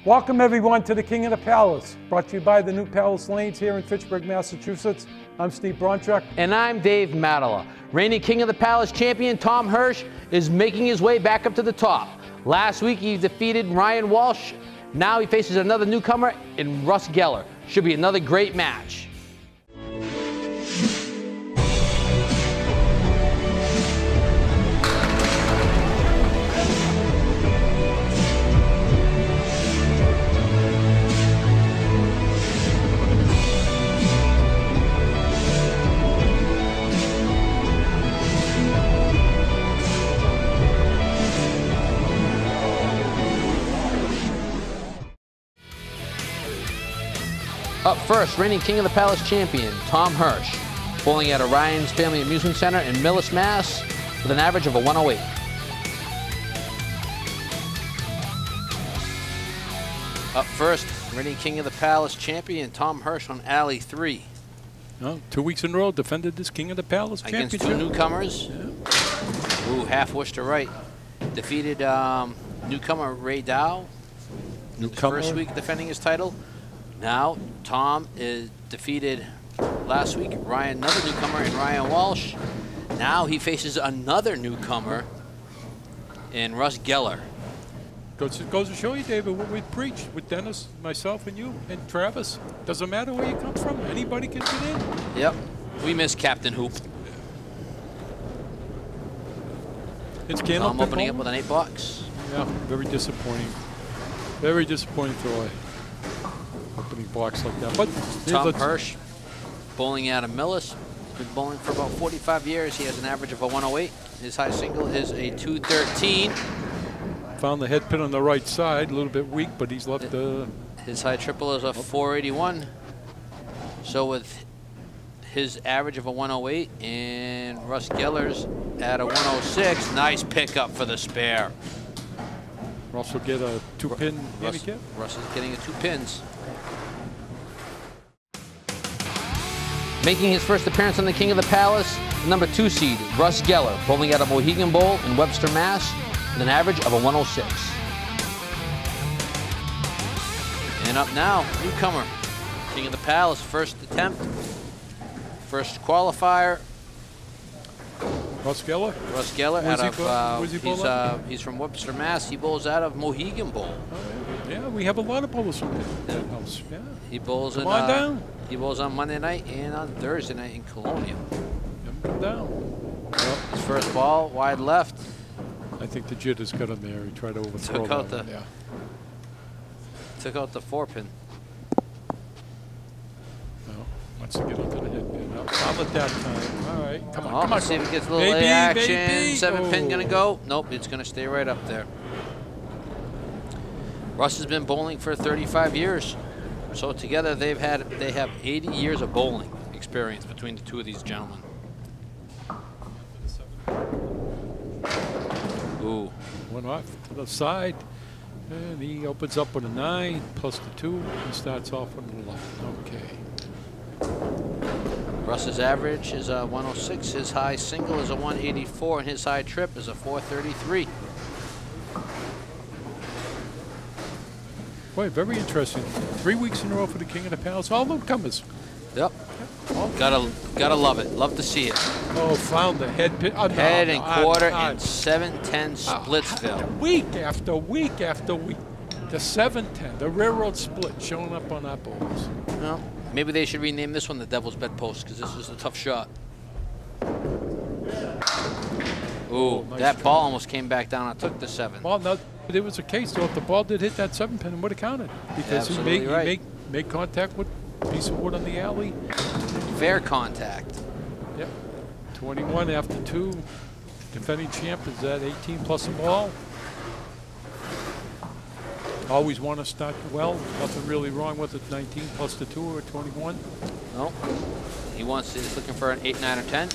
Welcome everyone to the King of the Palace, brought to you by the New Palace Lanes here in Fitchburg, Massachusetts. I'm Steve Bronchuk. And I'm Dave Madala. Reigning King of the Palace champion Tom Hirsh is making his way back up to the top. Last week he defeated Ryan Walsh. Now he faces another newcomer in Russ Geller. Should be another great match. Up first, reigning King of the Palace champion, Tom Hirsh, bowling at Orion's Family Amusement Center in Millis, Mass, with an average of a 108. Up first, reigning King of the Palace champion, Tom Hirsh on Alley 3. No, 2 weeks in a row, defended this King of the Palace championship. Against two newcomers. Yeah. Ooh, half wish to right. Defeated newcomer Ray Dow. Newcomer. First week defending his title. Now, Tom is defeated last week, another newcomer in Ryan Walsh. Now he faces another newcomer in Russ Geller. Goes to show you, David, what we preach with Dennis, myself, and you, and Travis. Doesn't matter where you come from. Anybody can get in. Yep. We miss Captain Hoop. It's Tom opening up with an 8 bucks. Yeah, very disappointing. Very disappointing throw. Opening box like that. But Tom Hirsh, bowling out of Millis. He's been bowling for about 45 years. He has an average of a 108. His high single is a 213. Found the head pin on the right side, a little bit weak, but he's left the... His high triple is a 481. So with his average of a 108 and Russ Geller's at a 106, nice pickup for the spare. Russ will get a 2-pin handicap. Russ is getting a 2 pins. Making his first appearance on the King of the Palace, the number 2 seed, Russ Geller, bowling at a Mohegan Bowl in Webster, Mass, with an average of a 106. And up now, newcomer, King of the Palace, first attempt, first qualifier. Russ Geller? Russ Geller he's from Webster, Mass. He bowls out of Mohegan Bowl. Oh, yeah, we have a lot of bowlers from that house. Yeah. He bowls Come on down. He bowls on Monday night and on Thursday night in Colonial. Come down. Well, his first ball, wide left. I think the jitters got him there. He tried to overthrow Took out the 4-pin. Wants to get onto the head pin. Not at that time. All right. Come on. Let's see if it gets a little baby, action. Baby. 7-pin gonna go. Nope, it's gonna stay right up there. Russ has been bowling for 35 years. So together they have 80 years of bowling experience between the two of these gentlemen. Ooh. One off to the side. And he opens up with a 9 plus the 2. He starts off on the left. Okay. Russ's average is a 106. His high single is a 184, and his high trip is a 433. Boy, very interesting. 3 weeks in a row for the King of the Palace. All newcomers. Yep. Gotta love it. Love to see it. Oh, found the head pin. Head and quarter and 7-10 Splitsville. Week after week after week. The 7-10, the railroad split showing up on our bowls. Well, maybe they should rename this one the Devil's Bedpost because this was a tough shot. Ooh, nice that ball almost came back down and took the 7. Well, no, there was a case, though, if the ball did hit that 7-pin, it would have counted. Because he made contact with a piece of wood on the alley. Fair contact. Yep. 21 after 2. Defending champ is at 18 plus a ball. Always want to start well. Nothing really wrong with it. 19 plus the 2 or 21. No. He's looking for an 8, 9, or 10.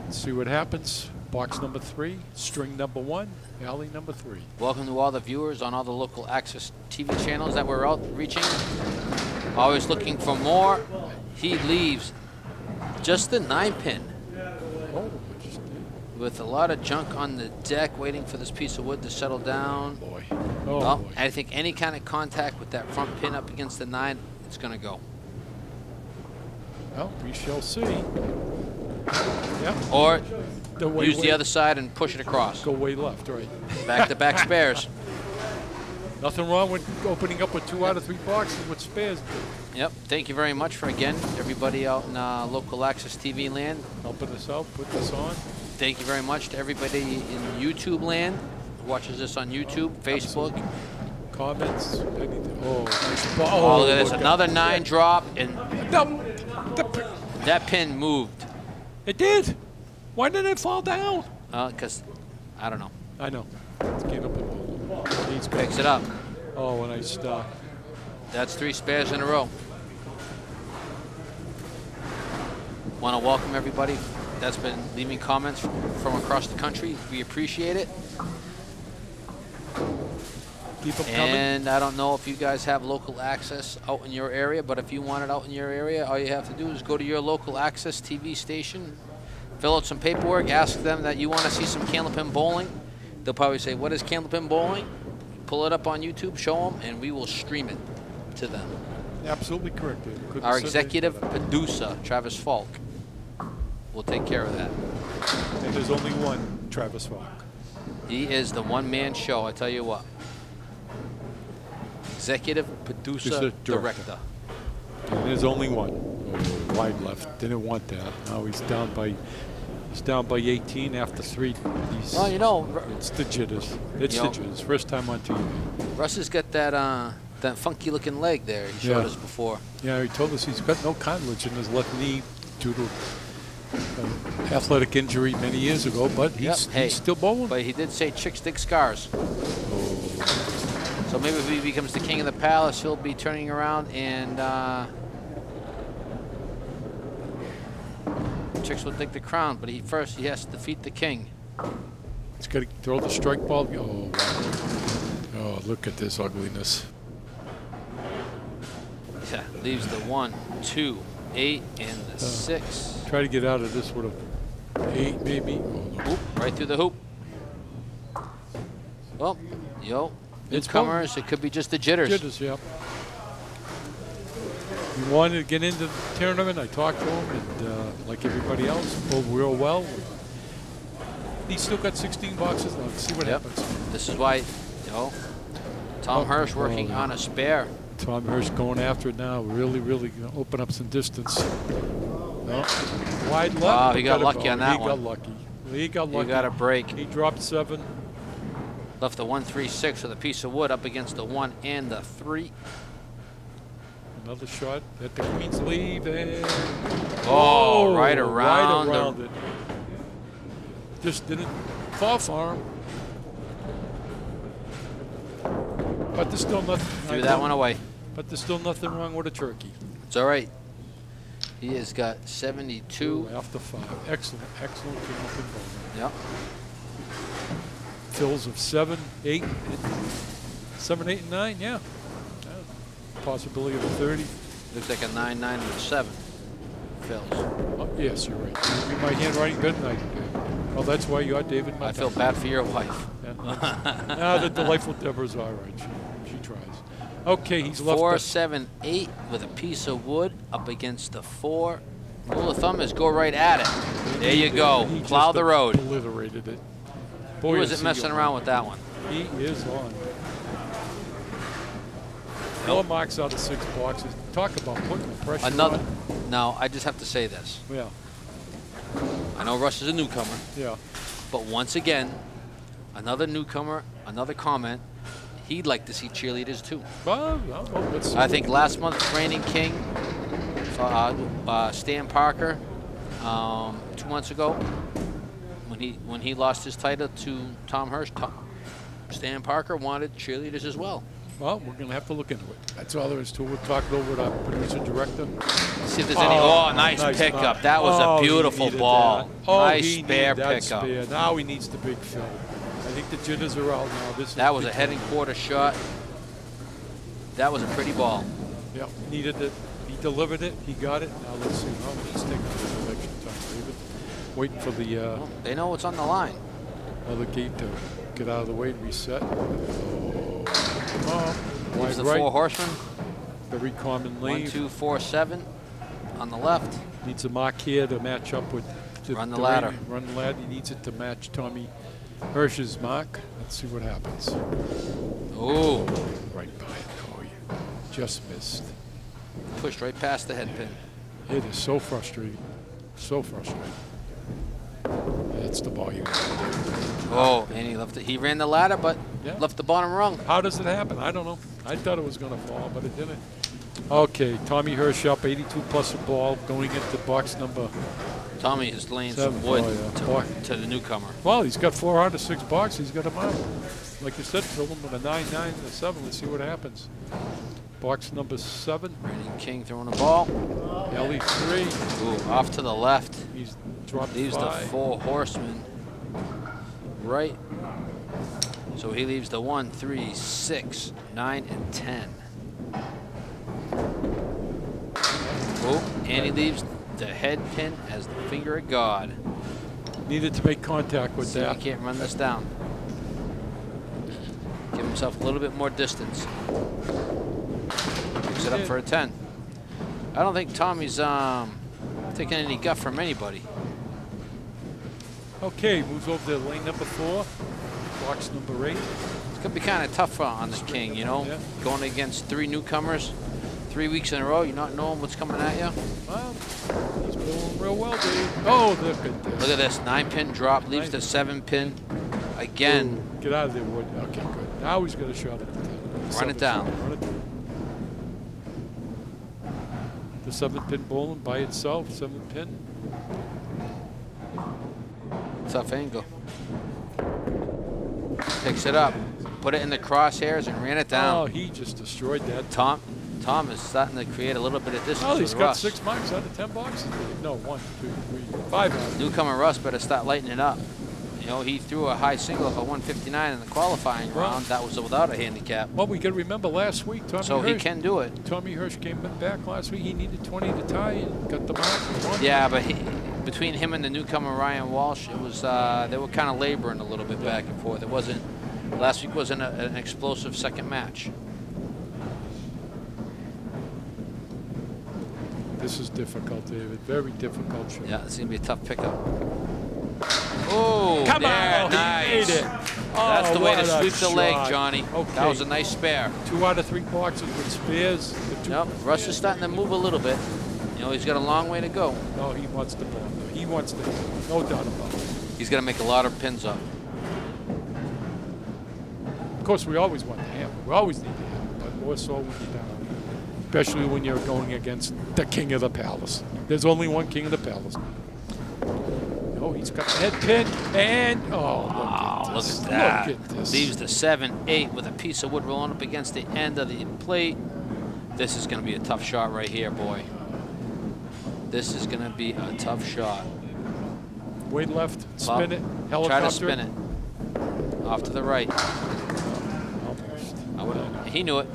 Let's see what happens. Box number 3, string number 1, alley number 3. Welcome to all the viewers on all the local access TV channels that we're out reaching. Always looking for more. He leaves just the 9-pin. Oh, with a lot of junk on the deck, waiting for this piece of wood to settle down. boy. Oh, Well, boy. I think any kind of contact with that front pin up against the 9, it's going to go. Well, we shall see. Yep. Or Way, use the other side and push it across. Go way left, right. Back-to-back spares. Nothing wrong with opening up with 2 out of 3 boxes with spares. Yep. Thank you very much for, again, everybody out in local access TV land. Helping us out, put this on. Thank you very much to everybody in YouTube land who watches this on YouTube, Facebook. Comments, anything. Oh, nice ball. Oh, look at this. look Another 9 drop, and No, that pin moved. it did. Why did it fall down? Because, I don't know. I know. Let's get up and He's Picks it up. Oh, and I stop. That's 3 spares in a row. Want to welcome everybody that's been leaving comments from across the country. We appreciate it. Keep them coming. And I don't know if you guys have local access out in your area, but if you want it out in your area, all you have to do is go to your local access TV station, fill out some paperwork, ask them that you want to see some Candlepin bowling. They'll probably say, what is Candlepin bowling? Pull it up on YouTube, show them, and we will stream it to them. Absolutely correct, Dave. Couldn't Our have said executive anything better. producer, Travis Falk, will take care of that. And there's only one Travis Falk. He is the one-man show, I tell you what. Executive producer, director. And there's only one. Oh, wide left. Didn't want that. Now he's down by 18 after 3. Well, you know, It's the jitters. It's the jitters. First time on TV. Russ has got that that funky-looking leg there. He showed us before. Yeah, he told us he's got no cartilage in his left knee due to an athletic injury many years ago, but he's still bowling. But he did say chicks dig scars. So maybe if he becomes the king of the palace, he'll be turning around and chicks will dig the crown. But first he has to defeat the king. He's got to throw the strike ball. Oh, wow. Oh, look at this ugliness. Yeah, leaves the 1, 2, 8, and the 6. Try to get out of this with a 8, maybe. Oh, no. Oop, right through the hoop. Well, newcomers, it could be just the jitters. Jitters, yeah. He wanted to get into the tournament. I talked to him, and like everybody else, bowled real well. He's still got 16 boxes left. See what happens. This is why, Tom Hirsh working on a spare. Tom Hirsh going after it now. Really, really gonna open up some distance. No. Wide left. Oh, he got lucky on that one. He got lucky. He got lucky. You got a break. He dropped 7. Left the 1, 3, 6 with a piece of wood up against the 1 and the 3. Another shot at the Queen's leave. And oh, right around, right around it. Just didn't fall for him. But there's still nothing. Threw that one away. But there's still nothing wrong with a turkey. It's all right. He has got 72. After 5. Excellent, excellent Candlepin bowling. Yep. Fills of 7, 8, 7, 8, and 9. Yeah. Possibility of a 30. Looks like a 9, 9, and a 7. Fills. Oh, yes, you're right. You read my handwriting better than I do. Well, that's why you are David. I feel bad for your wife. Yeah, the delightful Deborah's all right. She tries. Okay, he's left 4, 7, 8 with a piece of wood up against the 4. Rule of thumb is go right at it. There you go. He Plow just the road. Obliterated it. Who Boy, wasn't messing around with that one? He is on. 4 marks out of 6 boxes. Talk about putting the pressure Another. on. Now, I just have to say this. Yeah. I know Russ is a newcomer. Yeah. But once again, another newcomer, another comment. He'd like to see cheerleaders too. Well, let's see. I think last month, reigning king, Stan Parker, 2 months ago, when he lost his title to Tom Hirsh, Stan Parker wanted cheerleaders as well. Well, we're going to have to look into it. That's all there is to it. We'll talk it over with our producer director. See if there's any. Oh, nice pickup. That was a beautiful ball. Nice spare pickup. Now he needs the big fill. I think the jitters are out now. That was a head and quarter shot. That was a pretty ball. Yeah, needed it. He delivered it. He got it. Now let's see. Oh, he's taking the election time, David. Waiting for the Well, they know what's on the line. other gate to get out of the way and reset. Oh. Wide the right. 4 horsemen. Very common 1, lead. 2, 4, 7 on the left. Needs a mark here to match up with. Run the ladder. Run the ladder. He needs it to match Tommy Hirsch's mark. Let's see what happens. Oh. Right by it. Oh, you just missed. Pushed right past the head pin. It is so frustrating. So frustrating. That's the ball you got to do. Oh, and he left it. He ran the ladder, but left the bottom rung. How does it happen? I don't know. I thought it was going to fall, but it didn't. Okay, Tommy Hirsch up 82 plus a ball going into box number. Tommy is laying 7. some wood Oh, to the newcomer. Well, he's got 4 out of 6 boxes. He's got a mark. Like you said, fill him with a 9, 9, and a 7. Let's see what happens. Box number 7. Reigning King throwing the ball. LE3. Ooh, off to the left. He's dropped Leaves 5. the 4 horsemen right. So he leaves the 1, 3, 6, 9, and 10. Oh, and he leaves the head pin as the finger of God. Needed to make contact with See if that. he can't run this down. Give himself a little bit more distance. Picks it up for a 10. I don't think Tommy's taking any guff from anybody. Okay, moves over to lane number 4. Box number 8. It's going to be kind of tough on the King, you know, Yeah. going against 3 newcomers, 3 weeks in a row, you're not knowing what's coming at you. Well, he's doing real well, Dave. Oh, look at this. Look at this, 9-pin drop, leaves the 7-pin again. Ooh, get out of there, Wood. Okay, good. Now he's going to shot it. Run it down. Run it down. The 7-pin bowling by itself, 7-pin. Tough angle. Picks it up, put it in the crosshairs and ran it down. Oh, he just destroyed that. Tom is starting to create a little bit of distance Oh, he's with got Russ. 6 marks out of 10 boxes. No, 1, 2, 3, 5 out of Newcomer Russ better start lighting it up. You know, he threw a high single of a 159 in the qualifying round. That was without a handicap. Well, we got to remember last week, Tommy So Hirsch. he can do it. Tommy Hirsch came back last week. He needed 20 to tie and got the mark. Yeah, but between him and the newcomer Ryan Walsh, it was they were kind of laboring a little bit back and forth. It wasn't last week wasn't an explosive second match. This is difficult, David. Very difficult shot. Yeah, it's gonna be a tough pickup. Oh, Come there, on, nice. he made it. That's the way to what a sweep the leg, shot. Johnny. Okay. That was a nice spare. 2 out of 3 boxes with spares. The 2 Yep, Russ is starting to move a little bit. You know, he's got a long way to go. No, he wants the ball. He wants the ball. No doubt about it. He's gonna make a lot of pins up. Of course, we always want the hammer. We always need the hammer, but more so when you're down. Especially when you're going against the king of the palace. There's only one king of the palace. Oh, he's got the head pin, and oh, Look at that. Look at this. Leaves the 7-8 with a piece of wood rolling up against the end of the plate. This is going to be a tough shot right here, boy. This is going to be a tough shot. Weight left, spin it, helicopter. Try to spin it. Off to the right. Almost. He knew it.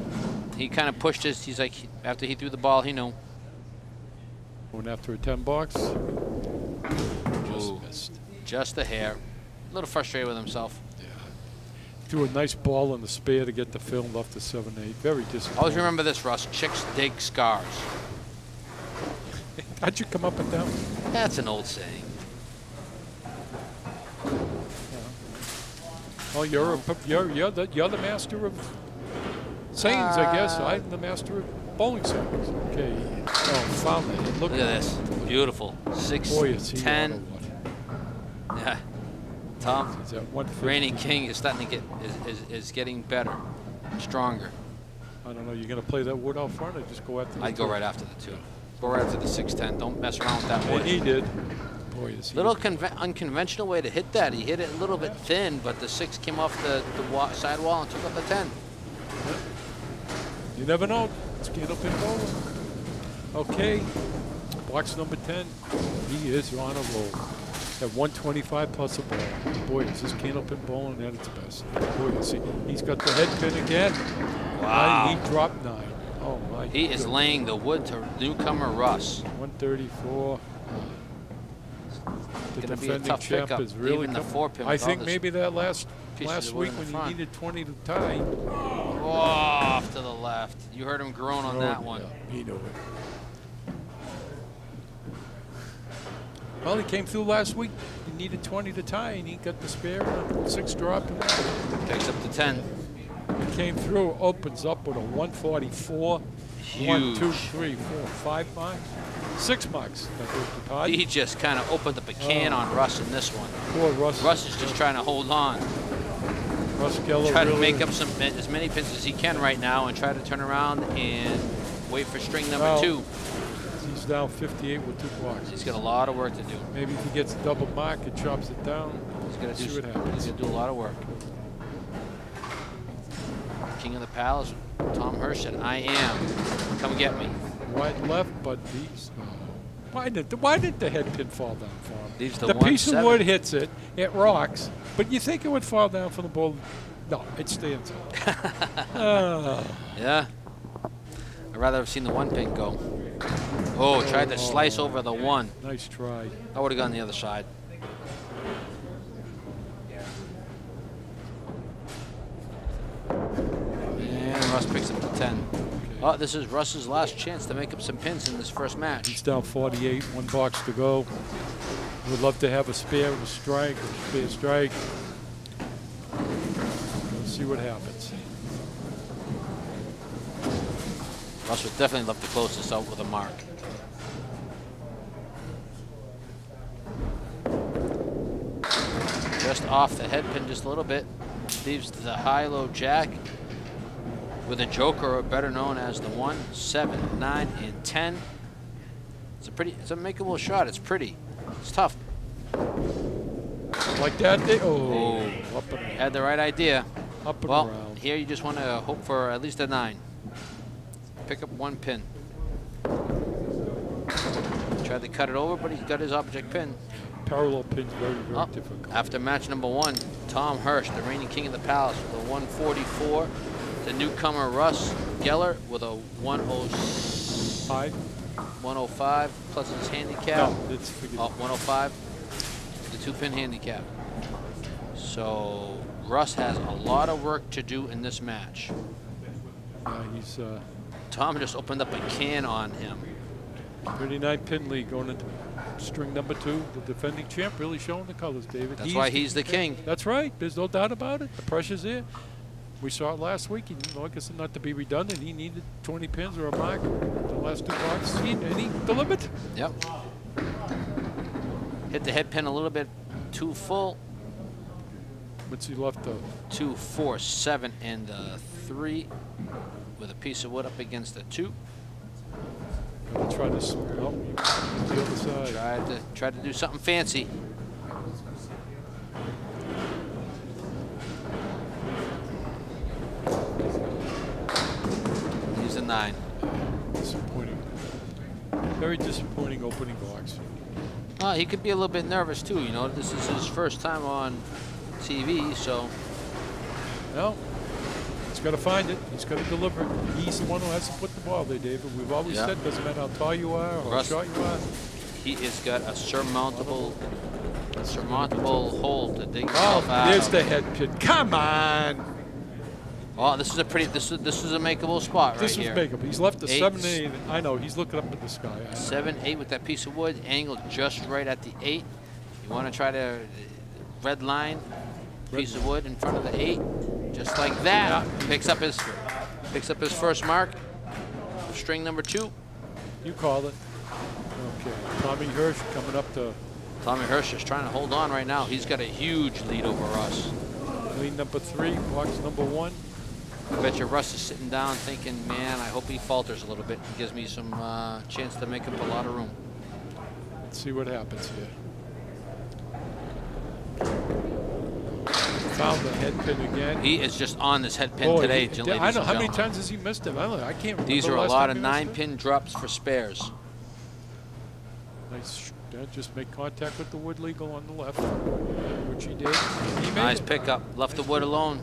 He kind of pushed his, he's like, after he threw the ball, he knew. Going after a 10 box. Just Ooh, missed. just a hair. A little frustrated with himself. Yeah. Threw a nice ball in the spare to get the film left to 7-8. Very disappointing. Always remember this, Russ. Chicks dig scars. How'd you come up with that one? That's an old saying. Oh, you're the master of sayings, I guess. I'm the master of bowling sayings. Okay. Oh, found it. Look at this. Beautiful. 6, Boy, is he 10. out of what? Yeah. Tom, He's at 150. Reigning King is starting to get is getting better, stronger. I don't know. You're gonna play that wood out front, or just go after? I'd go right after the 2. Go right after the 6-10. Don't mess around with that And wood. he did. Boy, is he. Little unconventional way to hit that. He hit it a little bit thin, but the 6 came off the side wall and took up the 10. You never know. It's Candlepin bowling. Okay. Box number 10. He is on a roll. At 125 plus a ball. Boy, is this Candlepin bowling at its best. Boy, is he. He's got the head pin again. Wow. He dropped 9. Oh, my. He is laying the wood to newcomer Russ. 134. The Gonna be a defending tough champ pickup, is really even the coming. 4-pin I with all think this maybe that last pieces of wood week in the when front. you needed 20 to tie. Whoa. You heard him groan on that one. Yeah, he knew it. Well, he came through last week. He needed 20 to tie, and he got the spare 6 drop. Takes up to 10. He came through, opens up with a 144. Huge. 1, 2, 3, 4, 5 marks. 6 marks. He just kind of opened up a can on Russ in this one. Poor Russ. Russ is just trying to hold on. Russ Geller Try to make up as many pins as he can right now and try to turn around and wait for string number 2. He's down 58 with 2 blocks. He's got a lot of work to do. Maybe if he gets a double mark, it chops it down. He's going to see what happens. He's going to do a lot of work. King of the Palace, Tom Hirsh said, I am. Come get me. Right, left, but these. Why didn't the head pin fall down for him? Leaves the piece of wood hits it, it rocks, but you think it would fall down for the ball? No, it stands up. Yeah. I'd rather have seen the 1 pin go. Oh, tried to slice over the 1. Nice try. I would have gone the other side. And Russ picks up the 10. Okay. Oh, this is Russ's last chance to make up some pins in this first match. He's down 48, 1 box to go. Would love to have a spare with a strike, a spare strike. Let's see what happens. Russ would definitely love to close this out with a mark. Just off the head pin just a little bit. Leaves the high-low jack with a joker, or better known as the 1, 7, 9, and 10. It's a makeable shot. It's pretty. It's tough. Like that, Up and had the right idea. Up and well, around. Here you just want to hope for at least a 9. Pick up 1 pin. Tried to cut it over, but he's got his object pin. Parallel pin's very, very difficult. After match number 1, Tom Hirsh, the reigning king of the Palace, with a 144. The newcomer Russ Geller with a 105. 105 plus his handicap. No, it's 105. The 2-pin handicap. So Russ has a lot of work to do in this match. He's Tom just opened up a can on him. 39 pin lead going into string number 2. The defending champ really showing the colors, David. That's why he's the king. That's right. There's no doubt about it. The pressure's there. We saw it last week. Like I said, not to be redundant, he needed 20 pins or a mark. The last 2 boxes, and he delivered. Yep. Hit the head pin a little bit too full. What's he left though? 2, 4, 7, and 3 with a piece of wood up against the 2. Gonna try to the other side. Tried to do something fancy. He's a 9. Disappointing. Very disappointing opening box. He could be a little bit nervous too. You know, this is his first time on TV, so. Well, he's got to find it. He's got to deliver it. He's the one who has to put the ball there, David. We've always said, doesn't matter how tall you are or how short you are. He has got a surmountable hole to dig himself out. There's the head pin. Come on. Oh, this is a makeable spot right here. This is makeable. He's left the 7-8. I know. He's looking up at the sky. 7-8 with that piece of wood, angled just right at the 8. You want to try to red line piece of wood in front of the 8, just like that. Picks up his first mark. String number 2. You called it. Okay. Tommy Hirsh coming up to. Tommy Hirsh is trying to hold on right now. He's got a huge lead over Russ. Lead number 3, box number 1. I bet you Russ is sitting down thinking, man, I hope he falters a little bit and gives me some chance to make up a lot of room. Let's see what happens here. Found the head pin again. He is just on this head pin today, ladies and I know. How many gentlemen. times has he missed him? I can't remember. These are a lot of 9-pin drops for spares. Nice. Just make contact with the wood legal on the left, which he did. Nice pickup. Left the wood alone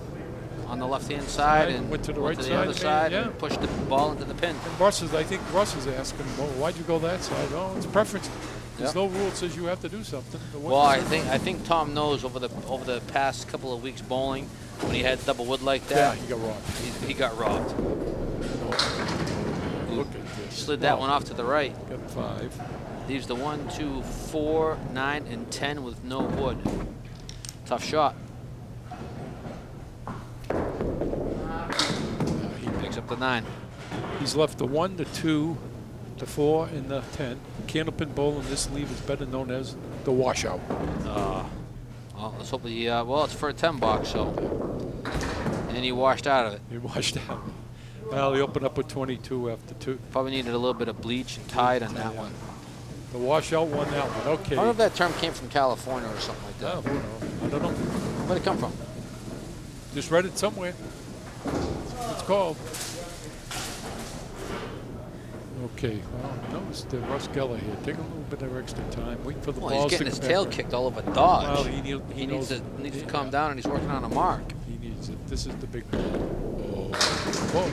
on the left-hand side and went to the right other side yeah. and pushed the ball into the pin. And I think Russ is asking, well, why'd you go that side? Oh, it's preference. There's no rule that says you have to do something. Well, I think Tom knows over the past couple of weeks bowling, when he had double wood like that. Yeah, he got robbed. He got robbed. Look at this. Slid that one off to the right. Got 5. Leaves the 1, 2, 4, 9, and 10 with no wood. Tough shot. He picks up the 9. He's left the 1, the 2, the 4, and the 10. Candlepin bowl in this sleeve is better known as the washout. Well, let's hope he, well, it's for a 10 box, so. And he washed out of it. He washed out. Well, he opened up with 22 after 2. Probably needed a little bit of bleach and tide on that one. The washout won that one. Okay. I don't know if that term came from California or something like that. Who knows? I don't know. Where'd it come from? Just read it somewhere. It's called. Okay. Well, notice the Russ Geller here. Take a little bit of extra time. Wait for the balls to come back. He's getting his tail kicked all over dodge. Well, he needs to calm down, and he's working on a mark. He needs it. This is the big ball. Oh,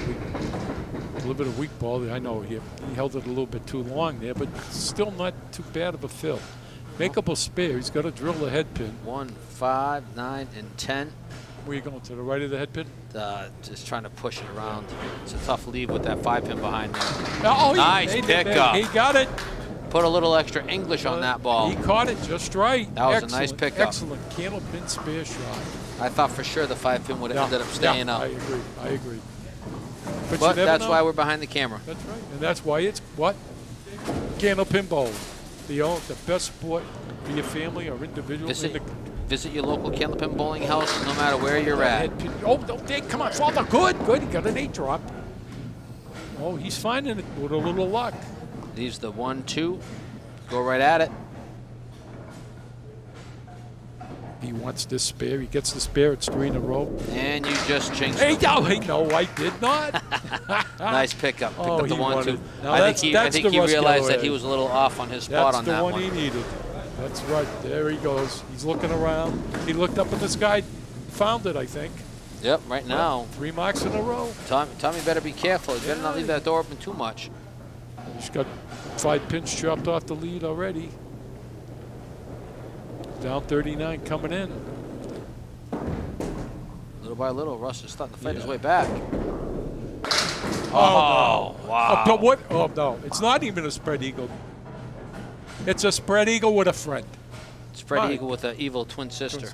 a little bit of weak ball. I know he held it a little bit too long there, but still not too bad of a fill. Makeable spare. He's got to drill the head pin. 1, 5, 9, and 10. Where you going, to the right of the head pin? Just trying to push it around. It's a tough lead with that 5 pin behind there. Oh, nice pickup. He got it. Put a little extra English on that ball. He caught it just right. That was a nice pickup. Excellent Candlepin spare shot. I thought for sure the 5 pin would have ended up staying up. I agree. I agree. But that's why we're behind the camera. That's right. And that's why it's what? Candlepin bowling. The best sport for your family or individual. Visit your local Candlepin bowling house no matter where you're at. Oh, come on, Father. Good. He got an 8 drop. Oh, he's finding it with a little luck. Leaves the 1, 2. Go right at it. He wants this spare. He gets the spare. It's 3 in a row. And you just jinxed him. No, I did not. Nice pickup. Picked up the 1, 2. I think he realized that he was a little off on his spot on that one. That's the one he needed. That's right. There he goes. He's looking around. He looked up in the sky, found it, I think. Yep, right now. 3 marks in a row. Tommy better be careful. He better not leave that door open too much. He's got 5 pins chopped off the lead already. Down 39 coming in. Little by little, Russ is starting to fight his way back. Oh, no. Wow. But what? Oh, no. It's not even a spread eagle. It's a spread eagle with a friend. Spread eagle with an evil twin sister.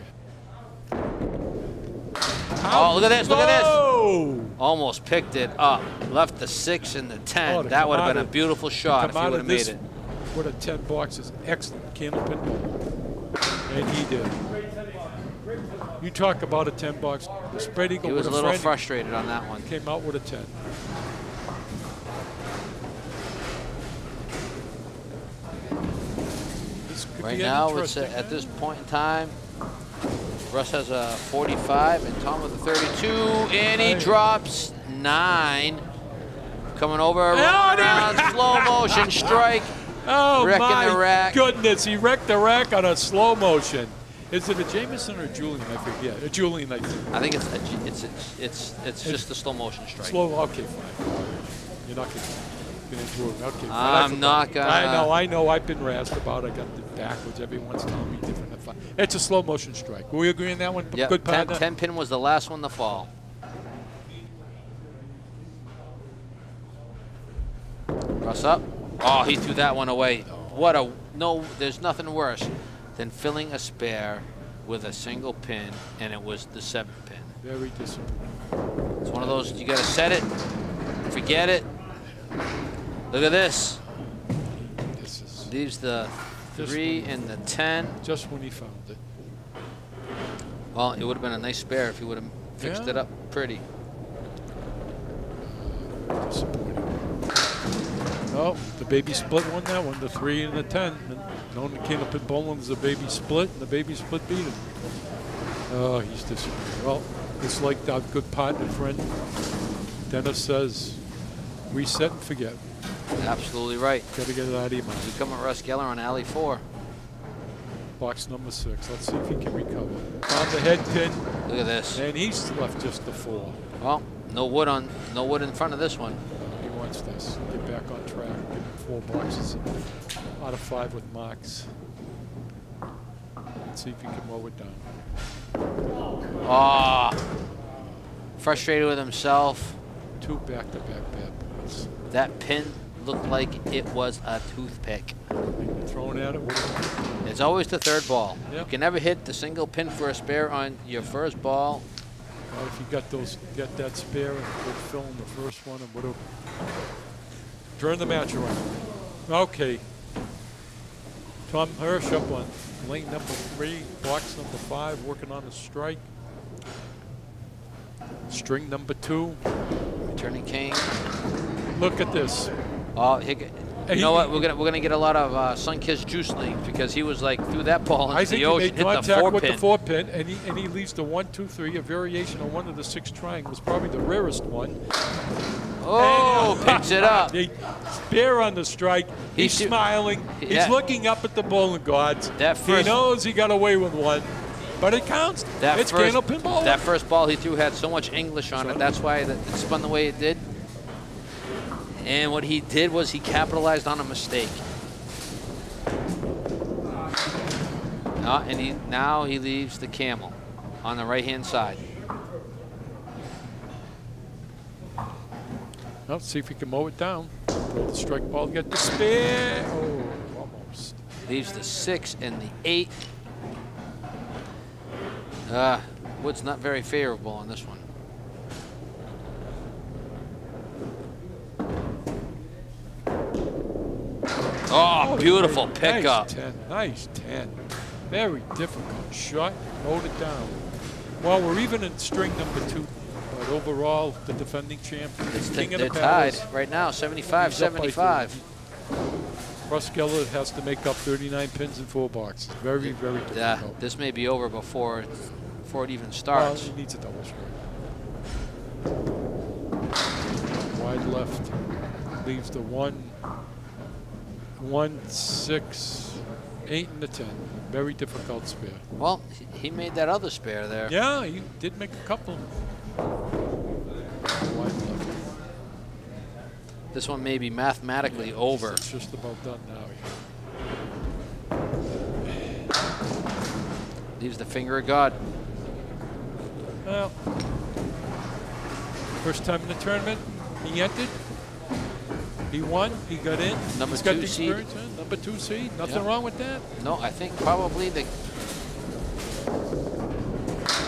Oh, look at this. Look at this. Almost picked it up. Left the 6 and the 10. Oh, that would have been a beautiful shot if he would have made it. With a 10 box is excellent Candlepin. And he did. You talk about a 10 box. The spread eagle. He was a little frustrated on that one. Came out with a 10. Right now, it's at this point in time, Russ has a 45 and Tom with a 32, and he drops 9. Coming over around slow motion strike. Oh my rack. Goodness, he wrecked the rack on a slow motion. Is it a Jameson or a Julian? I forget. A Julian, I think. I think it's just a slow motion strike. Okay, fine. You're not gonna do it. Okay. I'm not gonna. I know. I've been rasped about it. I got it backwards. Everyone's telling me different. It's a slow motion strike. Will we agree on that one? Yep. Good partner. 10 pin was the last one to fall. Russ up. Oh, he threw that one away. What a no! There's nothing worse than filling a spare with a single pin, and it was the 7 pin. Very disappointing. It's one of those you got to set it, forget it. Look at this. Leaves the 3 and the 10. Just when he found it. Well, it would have been a nice spare if he would have fixed it up pretty. Disappointing. Oh, the baby split won that one, the 3 and the 10. And known to Candlepin bowling as a baby split, and the baby split beat him. Oh, he's disappointed. Well, it's like that good partner friend. Dennis says, reset and forget. Absolutely right. Got to get it out of your mind. We come at Russ Geller on alley 4. Box number 6. Let's see if he can recover. On the head pin. Look at this. And he's left just the 4. Well, no wood in front of this one. He wants this. Get back on track. Give him 4 boxes out of 5 with marks. Let's see if he can mow it down. Oh, frustrated with himself. 2 back-to-back bad balls. That pin looked like it was a toothpick. Thrown at it. It's always the third ball. Yep. You can never hit the single pin for a spare on your first ball. Well, if you got that spare and would fill in the first one and would have turned the match around. Okay. Tom Hirsh up on lane number 3, box number 5, working on the strike. String number 2. Returning king. Look at this. Oh, you know what? We're gonna get a lot of sun-kissed juice league because he was like threw that ball into the ocean, he made hit the contact 4 with pin. the 4 pin, and he leaves the 1, 2, 3, a variation on one of the 6 triangles, probably the rarest one. Oh, picks it up. The spare on the strike. He's smiling. He's looking up at the bowling gods. He knows he got away with one, but it counts. It's Candlepin bowling. That first ball he threw had so much English on it. That's why it spun the way it did. And what he did was he capitalized on a mistake. Now he leaves the camel on the right-hand side. Let's see if he can mow it down. Throw the strike ball, get the spare. Oh, almost. Leaves the 6 and the 8. Wood's not very favorable on this one. Oh, beautiful pickup. Nice 10. Very difficult shot. Hold it down. Well, we're even in string number 2. But overall, the defending champ, King of the Palace. They're tied right now, 75-75. Russ Geller has to make up 39 pins in 4 boxes. Very, very difficult. This may be over before it even starts. Well, he needs a double strike. Wide left. Leaves the 1, 6, 8, and the 10. Very difficult spare. Well, he made that other spare there. Yeah, he did make a couple. Wide left. This one may be mathematically over. It's just about done now. Leaves the finger of God. Well, first time in the tournament, he entered. He won. He got in. Number 2 seed. Number 2 seed. Nothing wrong with that. No, I think probably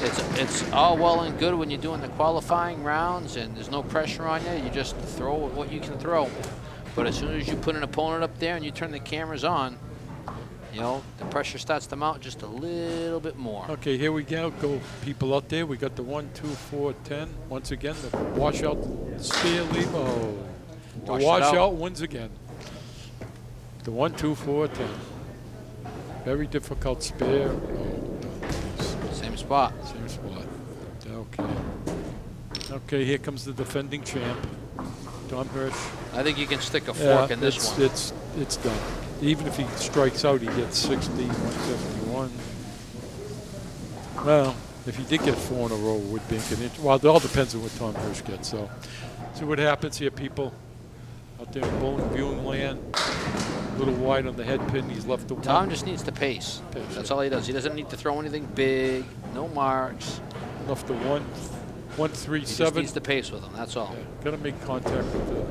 it's all well and good when you're doing the qualifying rounds and there's no pressure on you. You just throw what you can throw. But as soon as you put an opponent up there and you turn the cameras on, you know, the pressure starts to mount just a little bit more. Okay, here we go, people out there. We got the 1, 2, 4, 10. Once again, the washout spare leave. Oh, the washout wins again. The 1, 2, 4, 10. Very difficult spare. Oh, same spot. Same spot. Okay. Okay, here comes the defending champ, Tom Hirsh. I think you can stick a fork in this one. It's done. Even if he strikes out, he gets 60, 171. Well, if he did get 4 in a row, it would be inconvenient. Well, it all depends on what Tom Hirsh gets. So, see what happens here, people. Out there in bowling viewing land. A little wide on the head pin. He's left the 1. Tom just needs to pace. That's all he does. He doesn't need to throw anything big. No marks. Left the 1, 1, 3, 7. He just needs to pace with him. That's all. Yeah, got to make contact with the.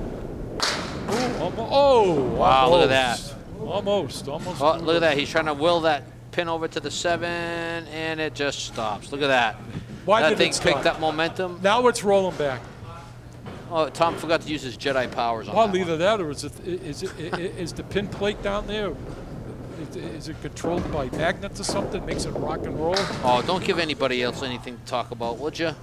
Oh, wow! Almost. Look at that. Almost. Oh, look at that. He's trying to will that pin over to the 7, and it just stops. Look at that. Why that did thing it stop? picked up momentum. Now it's rolling back. Oh, Tom forgot to use his Jedi powers on well, that either one. that or is the pin plate down there? Is it controlled by magnets or something? Makes it rock and roll? Oh, don't give anybody else anything to talk about, would you?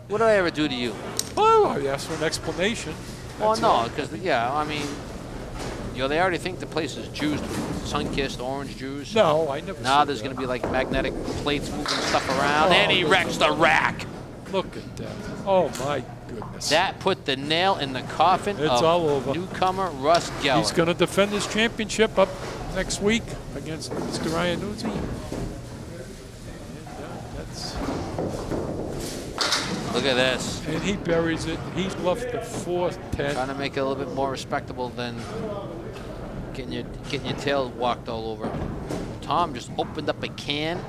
What did I ever do to you? Oh, I asked for an explanation. Well, no, because, yeah, I mean, you know, they already think the place is juiced with sun-kissed orange juice. No, I never Now said there's that. going to be, like, magnetic plates moving stuff around, Oh, and he wrecks the rack. Look at that. Oh, my goodness. That put the nail in the coffin of all over. newcomer Russ Geller. He's going to defend his championship up next week against Mr. Iannuzzi. Look at this. And he buries it. He's left the 4th 10. Trying to make it a little bit more respectable than getting your tail walked all over. Tom just opened up a can,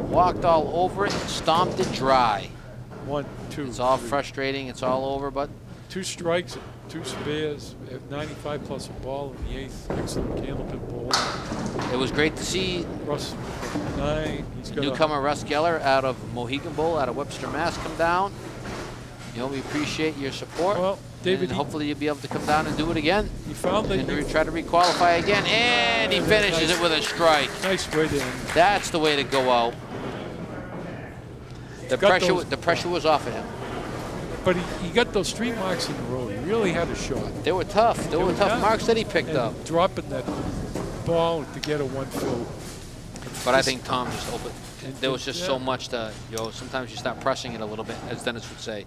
walked all over it, and stomped it dry. 1, 2. It's all 3. frustrating. It's all over, but 2 strikes, 2 spares, at 95 plus a ball in the 8th. Excellent Candlepin bowling. it was great to see Russ 9. He's got newcomer Russ Geller out of Mohegan Bowl, out of Webster, Mass, come down. You know, we appreciate your support. Well, David, and hopefully you'll be able to come down and do it again. He found that and try to requalify again, and he finishes it with a strike. Nice way to end. That's the way to go out. The pressure was off of him. But he got those street marks in the road. He really had a shot. They were tough. They were tough marks that he picked up. Dropping that ball to get a 1-2. But I think Tom just opened. There was just so much to, you know, sometimes you start pressing it a little bit, as Dennis would say.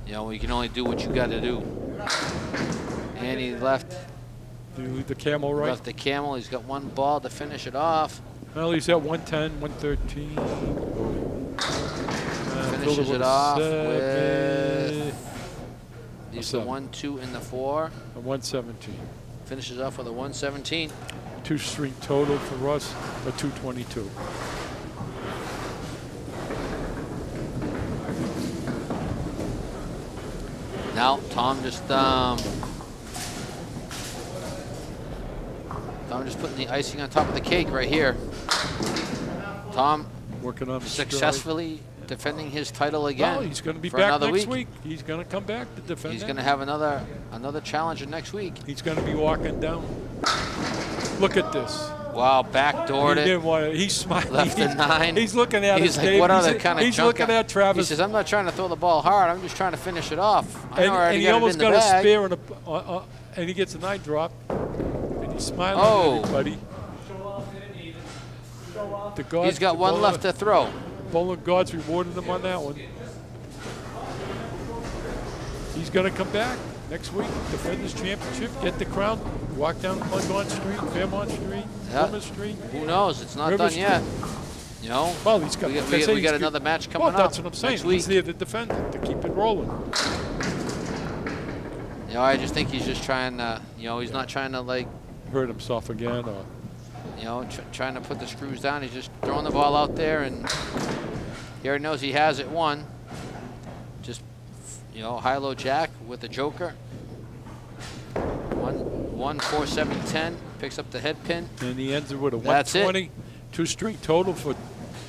You know, you can only do what you got to do. And he left. Did he leave the camel right? Left the camel. He's got one ball to finish it off. Well, he's at 110, 113. Finishes it off with. He's the 1, 2, and the 4. A 117. Finishes off with a 117. 2-string total for Russ, a 222. Now Tom just putting the icing on top of the cake right here. Tom working on successfully defending his title again. Well, he's going to be back next week. He's going to come back to defend. He's going to have another challenger next week. He's going to be walking down. Look at this. Wow, backdoored it. Didn't want to, he's smiling. Left the 9. He's looking at He's us, like, Dave. what other kind of He's junk? looking at Travis. He says, I'm not trying to throw the ball hard. I'm just trying to finish it off. I know I already and he got almost it in got the a bag. spare and he gets a 9 drop. And he's smiling at everybody. He's got one left to throw. Bowling gods rewarded him on that one. He's going to come back next week, defend his championship, get the crown, walk down Mundon Street, Fairmont Street, Plymouth Street. Who knows? It's not River done Street. yet. You know, well, he's got, we got another match coming up. Well, that's what I'm saying. Next week. He's there to defend it, to keep it rolling. You know, I just think he's just trying to, you know, he's not trying to like hurt himself again, or you know, trying to put the screws down. He's just throwing the ball out there, and he already knows he has it won. Just, you know, high-low jack with the joker. 1, 4, 7, 10. Picks up the head pin. And he ends it with a That's 120. 2-string total for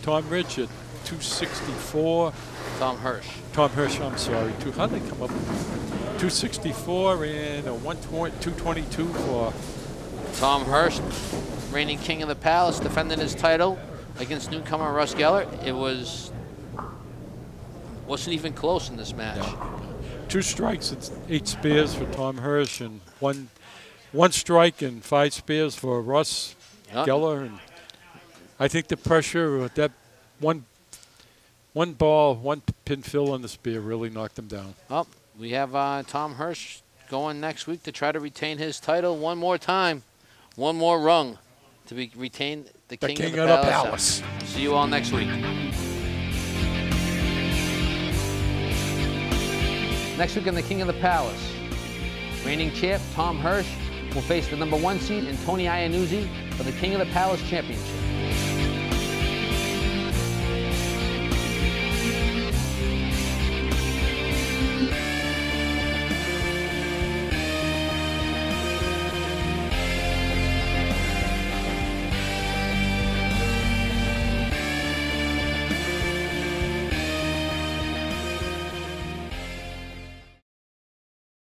Tom Rich at 264. Tom Hirsh. Tom Hirsh, I'm sorry. How did they come up with 264 and a 222 for Tom Hirsh, reigning king of the palace, defending his title against newcomer Russ Geller. It wasn't even close in this match. Yeah. 2 strikes and 8 spares for Tom Hirsh, and one strike and 5 spares for Russ Geller. And I think the pressure with that one ball, 1 pin fill on the spear really knocked him down. Well, we have Tom Hirsh going next week to try to retain his title one more time. One more rung to retain the king of the palace. See you all next week. Next week on the King of the Palace, reigning champ Tom Hirsh will face the #1 seed and Tony Iannuzzi for the King of the Palace Championship.